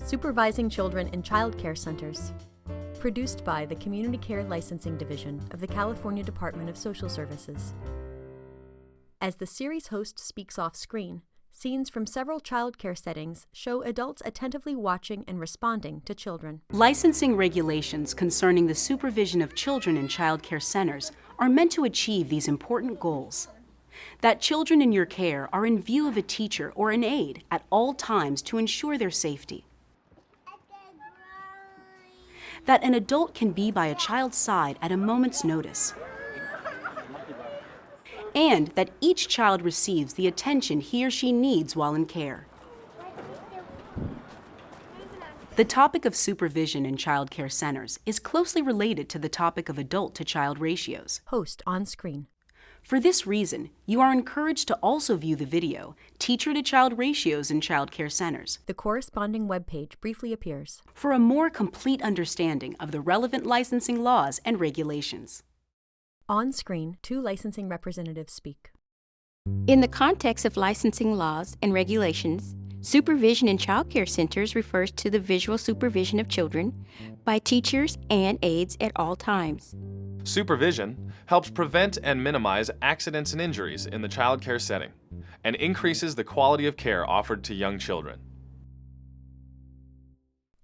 Supervising Children in Child Care Centers. Produced by the Community Care Licensing Division of the California Department of Social Services. As the series host speaks off screen, scenes from several child care settings show adults attentively watching and responding to children. Licensing regulations concerning the supervision of children in child care centers are meant to achieve these important goals. That children in your care are in view of a teacher or an aide at all times to ensure their safety. That an adult can be by a child's side at a moment's notice. And that each child receives the attention he or she needs while in care. The topic of supervision in child care centers is closely related to the topic of adult-to-child ratios. Host on screen. For this reason, you are encouraged to also view the video, Teacher-to-Child Ratios in Child Care Centers. The corresponding webpage briefly appears. For a more complete understanding of the relevant licensing laws and regulations. On screen, two licensing representatives speak. In the context of licensing laws and regulations, supervision in child care centers refers to the visual supervision of children by teachers and aides at all times. Supervision helps prevent and minimize accidents and injuries in the child care setting and increases the quality of care offered to young children.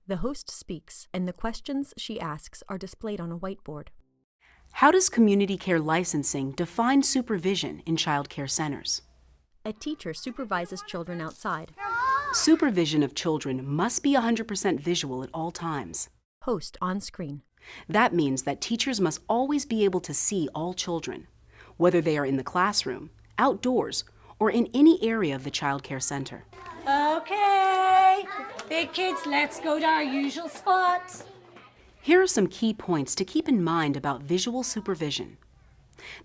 The host speaks, and the questions she asks are displayed on a whiteboard. How does community care licensing define supervision in child care centers? A teacher supervises children outside. Supervision of children must be 100% visual at all times. Host on screen. That means that teachers must always be able to see all children, whether they are in the classroom, outdoors, or in any area of the child care center. Okay, big kids, let's go to our usual spots. Here are some key points to keep in mind about visual supervision.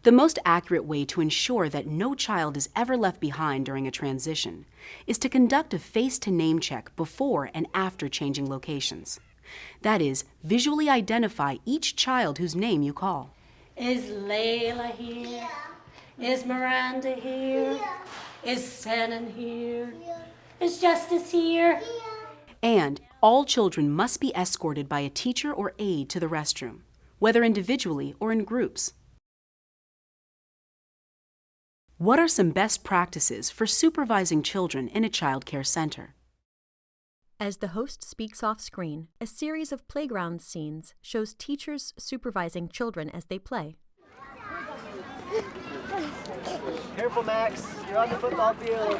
The most accurate way to ensure that no child is ever left behind during a transition is to conduct a face-to-name check before and after changing locations. That is, visually identify each child whose name you call. Is Layla here? Yeah. Is Miranda here? Yeah. Is Senan here? Yeah. Is Justice here? Yeah. And all children must be escorted by a teacher or aide to the restroom, whether individually or in groups. What are some best practices for supervising children in a child care center? As the host speaks off screen, a series of playground scenes shows teachers supervising children as they play. Careful, Max. You're on the football field.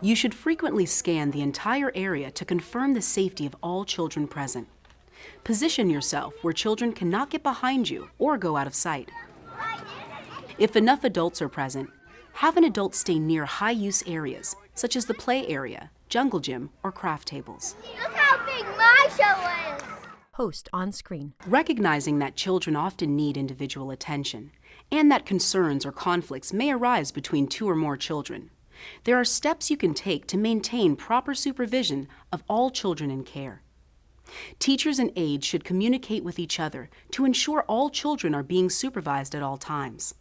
You should frequently scan the entire area to confirm the safety of all children present. Position yourself where children cannot get behind you or go out of sight. If enough adults are present, have an adult stay near high-use areas, such as the play area, jungle gym, or craft tables. Look how big my show is! Host on screen. Recognizing that children often need individual attention, and that concerns or conflicts may arise between two or more children, there are steps you can take to maintain proper supervision of all children in care. Teachers and aides should communicate with each other to ensure all children are being supervised at all times.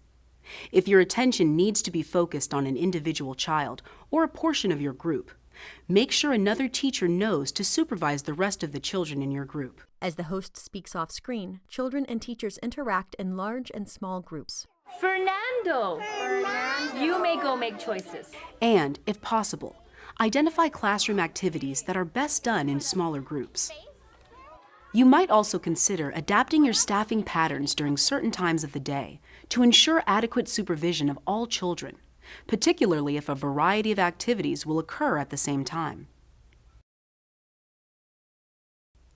If your attention needs to be focused on an individual child or a portion of your group, make sure another teacher knows to supervise the rest of the children in your group. As the host speaks off screen, children and teachers interact in large and small groups. Fernando, you may go make choices. And, if possible, identify classroom activities that are best done in smaller groups. You might also consider adapting your staffing patterns during certain times of the day to ensure adequate supervision of all children, particularly if a variety of activities will occur at the same time.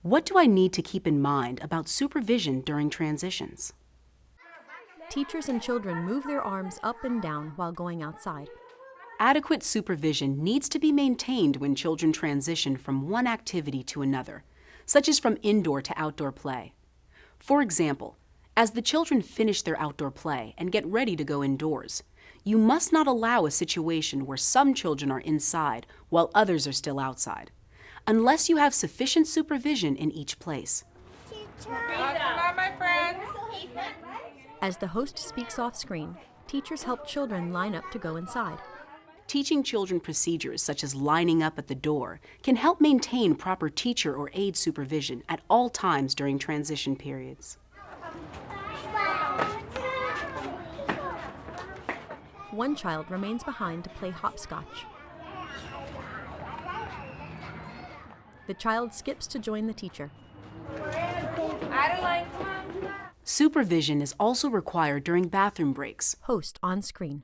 What do I need to keep in mind about supervision during transitions? Teachers and children move their arms up and down while going outside. Adequate supervision needs to be maintained when children transition from one activity to another, such as from indoor to outdoor play. For example, as the children finish their outdoor play and get ready to go indoors, you must not allow a situation where some children are inside while others are still outside, unless you have sufficient supervision in each place. Come on, my friends. As the host speaks off screen, teachers help children line up to go inside. teaching children procedures such as lining up at the door can help maintain proper teacher or aide supervision at all times during transition periods. One child remains behind to play hopscotch. The child skips to join the teacher. Supervision is also required during bathroom breaks. Host on screen.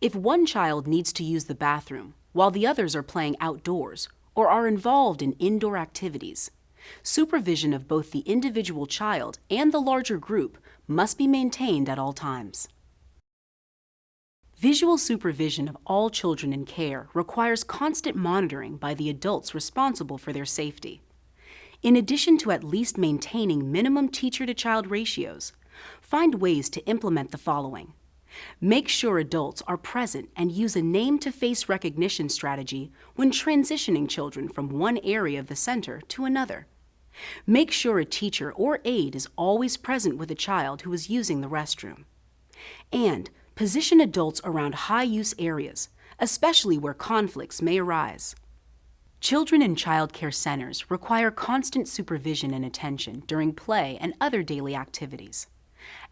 If one child needs to use the bathroom while the others are playing outdoors or are involved in indoor activities, supervision of both the individual child and the larger group must be maintained at all times. Visual supervision of all children in care requires constant monitoring by the adults responsible for their safety. In addition to at least maintaining minimum teacher-to-child ratios, find ways to implement the following. Make sure adults are present and use a name-to-face recognition strategy when transitioning children from one area of the center to another. Make sure a teacher or aide is always present with a child who is using the restroom. And position adults around high-use areas, especially where conflicts may arise. Children in child care centers require constant supervision and attention during play and other daily activities.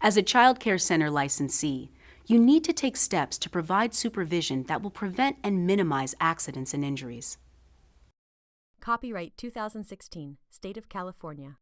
As a child care center licensee, you need to take steps to provide supervision that will prevent and minimize accidents and injuries. Copyright 2016, State of California.